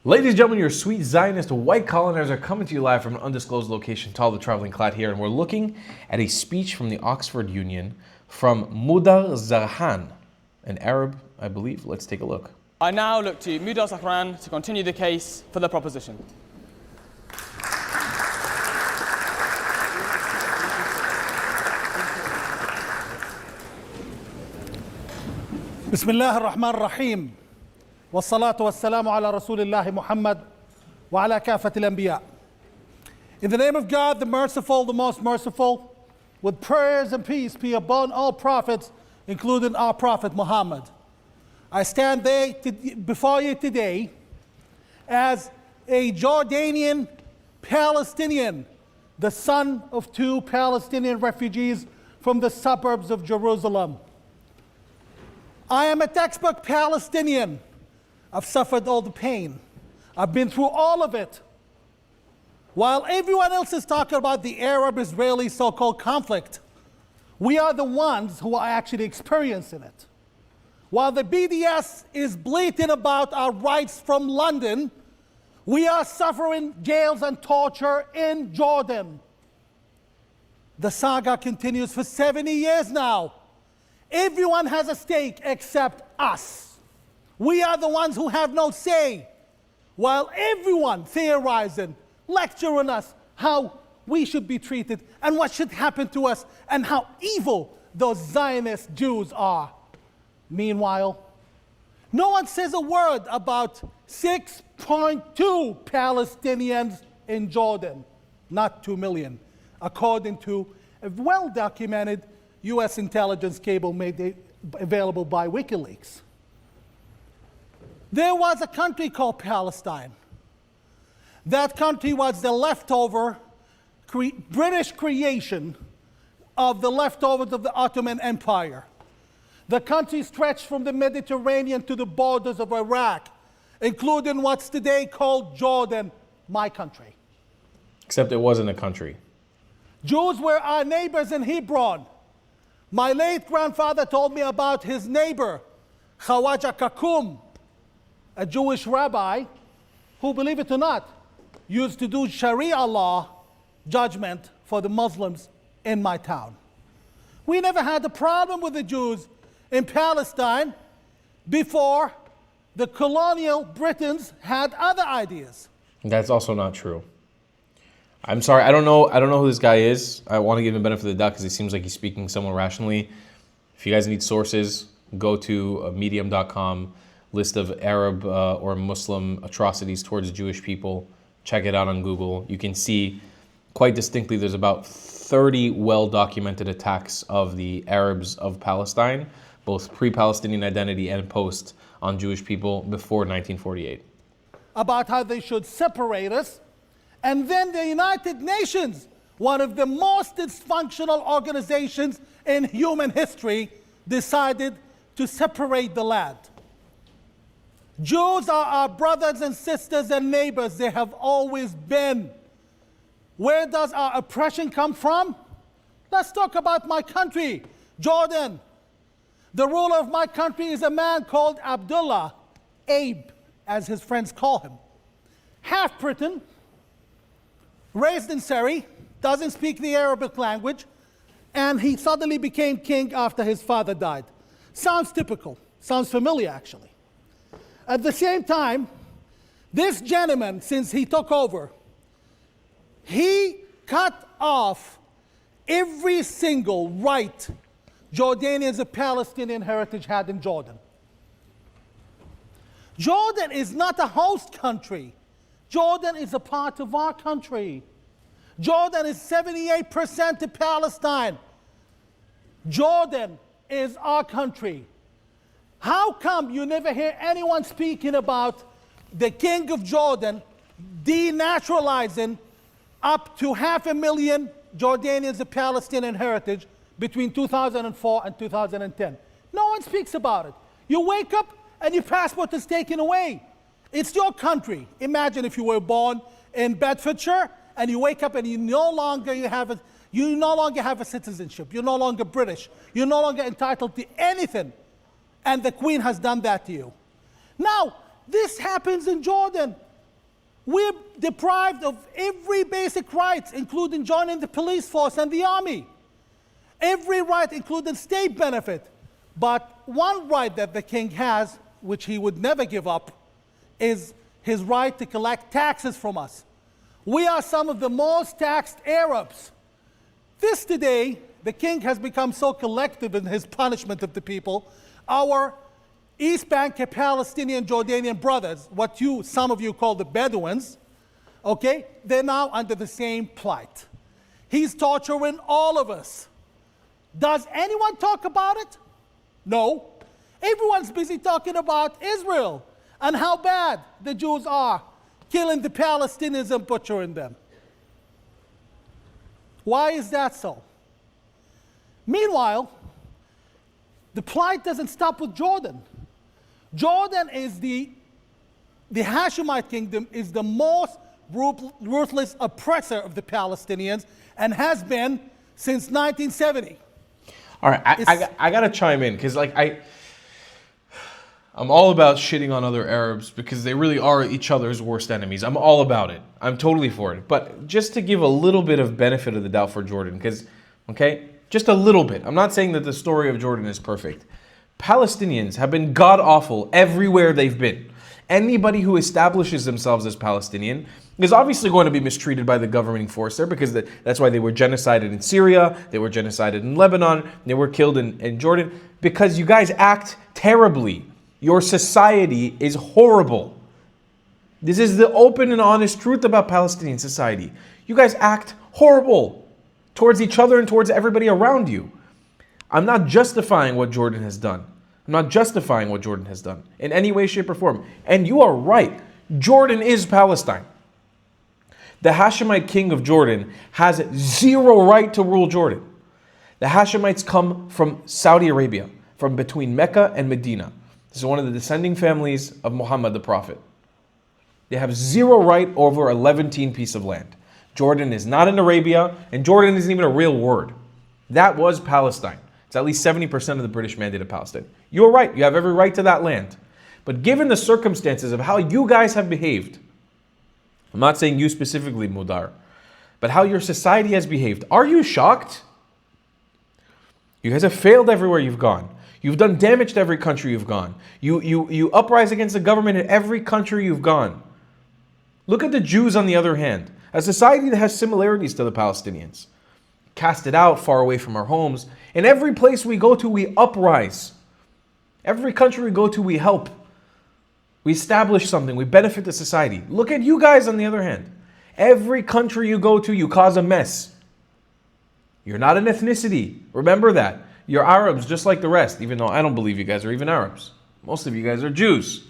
Ladies and gentlemen, your sweet Zionist white colonizers are coming to you live from an undisclosed location to all the traveling clad here, and we're looking at a speech from the Oxford Union from Mudhar Zahran, an Arab, I believe. Let's take a look. I now look to Mudhar Zahran to continue the case for the proposition. بسم الله الرحمن الرحيم والصلاة والسلام على رسول الله محمد وعلى كافة الأنبياء. In the name of God, the merciful, the most merciful, with prayers and peace be upon all prophets, including our prophet Muhammad. I stand before you today as a Jordanian Palestinian, the son of two Palestinian refugees from the suburbs of Jerusalem. I am a textbook Palestinian. I've suffered all the pain. I've been through all of it. While everyone else is talking about the Arab-Israeli so-called conflict, we are the ones who are actually experiencing it. While the BDS is bleating about our rights from London, we are suffering jails and torture in Jordan. The saga continues for 70 years now. Everyone has a stake except us. We are the ones who have no say, while everyone theorizing, lecturing us how we should be treated and what should happen to us and how evil those Zionist Jews are. Meanwhile, no one says a word about 6.2 Palestinians in Jordan, not 2 million, according to a well-documented U.S. intelligence cable made available by WikiLeaks. There was a country called Palestine. That country was the leftover British creation of the leftovers of the Ottoman Empire. The country stretched from the Mediterranean to the borders of Iraq, including what's today called Jordan, my country. Except it wasn't a country. Jews were our neighbors in Hebron. My late grandfather told me about his neighbor, Khawaja Kakum, a Jewish rabbi who, believe it or not, used to do Sharia law judgment for the Muslims in my town. We never had a problem with the Jews in Palestine before the colonial Britons had other ideas. That's also not true. I'm sorry, I don't know who this guy is. I want to give him the benefit of the doubt because he seems like he's speaking somewhat rationally. If you guys need sources, go to medium.com, list of Arab or Muslim atrocities towards Jewish people. Check it out on Google. You can see quite distinctly there's about 30 well-documented attacks of the Arabs of Palestine, both pre-Palestinian identity and post, on Jewish people before 1948. About how they should separate us. And then the United Nations, one of the most dysfunctional organizations in human history, decided to separate the land. Jews are our brothers and sisters and neighbors. They have always been. Where does our oppression come from? Let's talk about my country, Jordan. The ruler of my country is a man called Abdullah, Abe, as his friends call him. Half Briton, raised in Surrey, doesn't speak the Arabic language, and he suddenly became king after his father died. Sounds typical, sounds familiar actually. At the same time, this gentleman, since he took over, he cut off every single right Jordanians of Palestinian heritage had in Jordan. Jordan is not a host country. Jordan is a part of our country. Jordan is 78% of Palestine. Jordan is our country. How come you never hear anyone speaking about the king of Jordan denaturalizing up to 500,000 Jordanians of Palestinian heritage between 2004 and 2010? No one speaks about it. You wake up and your passport is taken away. It's your country. Imagine if you were born in Bedfordshire and you wake up and you no longer have a citizenship. You're no longer British. You're no longer entitled to anything. And the Queen has done that to you. Now, this happens in Jordan. We're deprived of every basic right, including joining the police force and the army. Every right, including state benefit. But one right that the king has, which he would never give up, is his right to collect taxes from us. We are some of the most taxed Arabs. This today, the king has become so collective in his punishment of the people. Our East Bank Palestinian Jordanian brothers, what some of you call the Bedouins, okay, they're now under the same plight. He's torturing all of us. Does anyone talk about it? No. Everyone's busy talking about Israel and how bad the Jews are, killing the Palestinians and butchering them. Why is that so? Meanwhile, the plight doesn't stop with Jordan. Jordan is the Hashemite kingdom is the most ruthless oppressor of the Palestinians and has been since 1970. All right, I gotta chime in because I'm all about shitting on other Arabs because they really are each other's worst enemies. I'm all about it. I'm totally for it. But just to give a little bit of benefit of the doubt for Jordan, because, okay, just a little bit. I'm not saying that the story of Jordan is perfect. Palestinians have been god-awful everywhere they've been. Anybody who establishes themselves as Palestinian is obviously going to be mistreated by the governing force there because that's why they were genocided in Syria, they were genocided in Lebanon, they were killed in Jordan, because you guys act terribly. Your society is horrible. This is the open and honest truth about Palestinian society. You guys act horrible towards each other and towards everybody around you. I'm not justifying what Jordan has done. I'm not justifying what Jordan has done in any way, shape, or form. And you are right. Jordan is Palestine. The Hashemite king of Jordan has zero right to rule Jordan. The Hashemites come from Saudi Arabia, from between Mecca and Medina. This is one of the descending families of Muhammad the Prophet. They have zero right over a Levantine piece of land. Jordan is not in Arabia, and Jordan isn't even a real word. That was Palestine. It's at least 70% of the British Mandate of Palestine. You're right, you have every right to that land. But given the circumstances of how you guys have behaved, I'm not saying you specifically, Mudhar, but how your society has behaved, are you shocked? You guys have failed everywhere you've gone. You've done damage to every country you've gone. You uprise against the government in every country you've gone. Look at the Jews on the other hand. A society that has similarities to the Palestinians. Casted out far away from our homes. In every place we go to, we uprise. Every country we go to, we help. We establish something. We benefit the society. Look at you guys on the other hand. Every country you go to, you cause a mess. You're not an ethnicity. Remember that. You're Arabs just like the rest, even though I don't believe you guys are even Arabs. Most of you guys are Jews.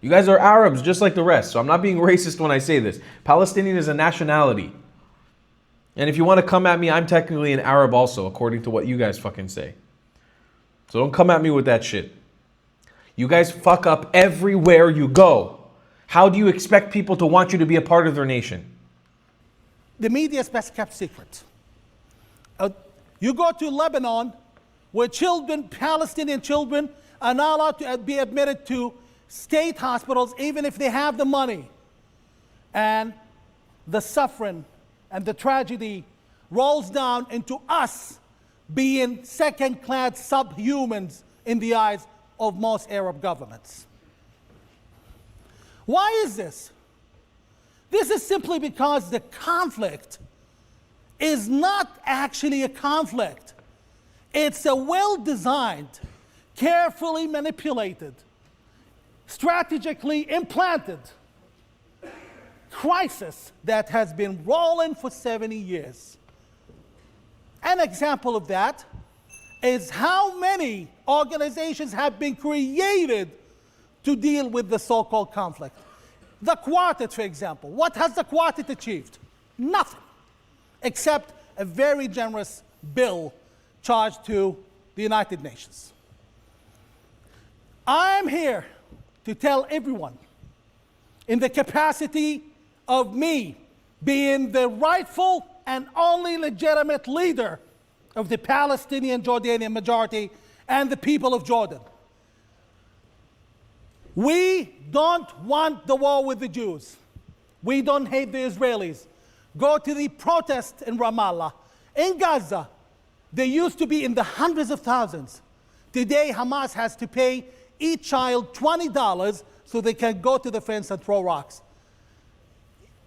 You guys are Arabs just like the rest, so I'm not being racist when I say this. Palestinian is a nationality. And if you want to come at me, I'm technically an Arab also, according to what you guys fucking say. So don't come at me with that shit. You guys fuck up everywhere you go. How do you expect people to want you to be a part of their nation? The media is best kept secret. You go to Lebanon, where children, Palestinian children, are not allowed to be admitted to state hospitals, even if they have the money. And the suffering and the tragedy rolls down into us being second-class subhumans in the eyes of most Arab governments. Why is this? This is simply because the conflict is not actually a conflict. It's a well-designed, carefully manipulated, strategically implanted crisis that has been rolling for 70 years. An example of that is how many organizations have been created to deal with the so-called conflict. The Quartet, for example. What has the Quartet achieved? Nothing, except a very generous bill charged to the United Nations. I am here to tell everyone, in the capacity of me being the rightful and only legitimate leader of the Palestinian Jordanian majority and the people of Jordan. We don't want the war with the Jews. We don't hate the Israelis. Go to the protests in Ramallah. In Gaza, they used to be in the hundreds of thousands. Today, Hamas has to pay each child $20 so they can go to the fence and throw rocks.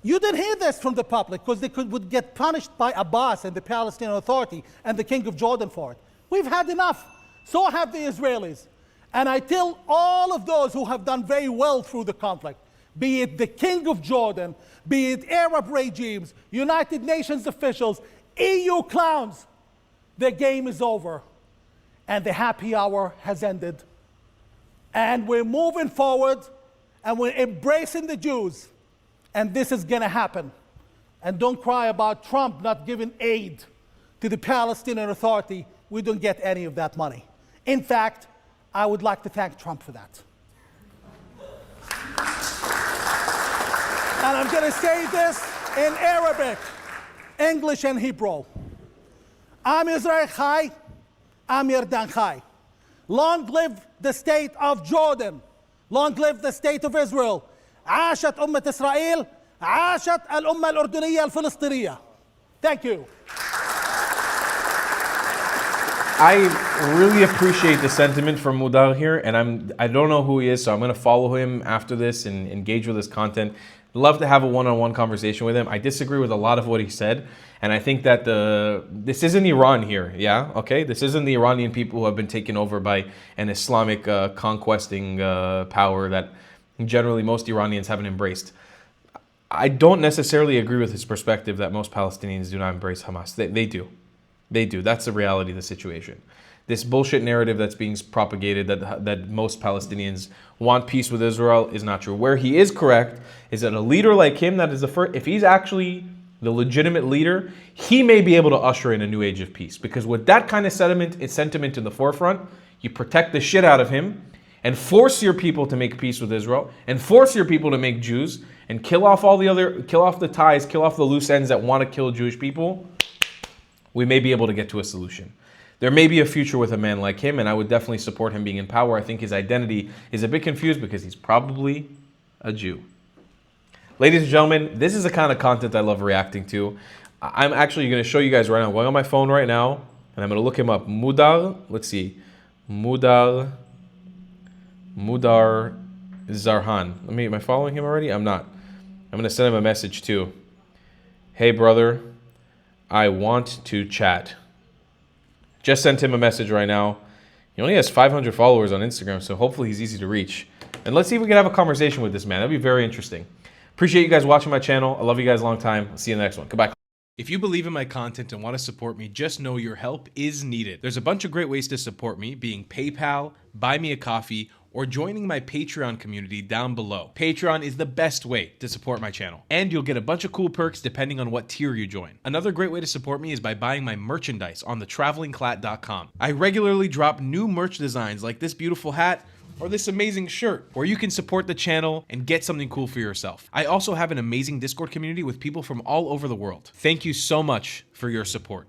You didn't hear this from the public because they would get punished by Abbas and the Palestinian Authority and the King of Jordan for it. We've had enough. So have the Israelis. And I tell all of those who have done very well through the conflict, be it the King of Jordan, be it Arab regimes, United Nations officials, EU clowns, the game is over and the happy hour has ended. And we're moving forward and we're embracing the Jews. And this is going to happen. And don't cry about Trump not giving aid to the Palestinian Authority. We don't get any of that money. In fact, I would like to thank Trump for that. And I'm going to say this in Arabic, English, and Hebrew. Am Israel Chai, Am Yardan Chai. Long live the state of Jordan. Long live the state of Israel. عاشت أمة إسرائيل عاشت الأمة الأردنية الفلسطينية. Thank you. I really appreciate the sentiment from Mudhar here, and I don't know who he is, so I'm going to follow him after this and engage with his content. Love to have a one-on-one conversation with him. I disagree with a lot of what he said, and I think that this isn't Iran here, yeah? Okay? This isn't the Iranian people who have been taken over by an Islamic conquesting power that generally most Iranians haven't embraced. I don't necessarily agree with his perspective that most Palestinians do not embrace Hamas. They do. They do. That's the reality of the situation. This bullshit narrative that's being propagated that most Palestinians want peace with Israel is not true. Where he is correct is that a leader like him, that is the first, if he's actually the legitimate leader, he may be able to usher in a new age of peace. Because with that kind of sentiment in the forefront, you protect the shit out of him and force your people to make peace with Israel and force your people to make Jews and kill off the ties, kill off the loose ends that want to kill Jewish people, we may be able to get to a solution. There may be a future with a man like him, and I would definitely support him being in power. I think his identity is a bit confused because he's probably a Jew. Ladies and gentlemen, this is the kind of content I love reacting to. I'm actually going to show you guys right now. I'm going on my phone right now, and I'm going to look him up. Mudhar, let's see. Mudhar Zahran. Am I following him already? I'm not. I'm going to send him a message too. Hey, brother, I want to chat. Just sent him a message right now. He only has 500 followers on Instagram, so hopefully he's easy to reach. And let's see if we can have a conversation with this man. That'd be very interesting. Appreciate you guys watching my channel. I love you guys a long time. I'll see you in the next one. Goodbye. If you believe in my content and want to support me, just know your help is needed. There's a bunch of great ways to support me, being PayPal, Buy Me a Coffee, or joining my Patreon community down below. Patreon is the best way to support my channel, and you'll get a bunch of cool perks depending on what tier you join. Another great way to support me is by buying my merchandise on thetravelingclat.com. I regularly drop new merch designs like this beautiful hat or this amazing shirt, where you can support the channel and get something cool for yourself. I also have an amazing Discord community with people from all over the world. Thank you so much for your support.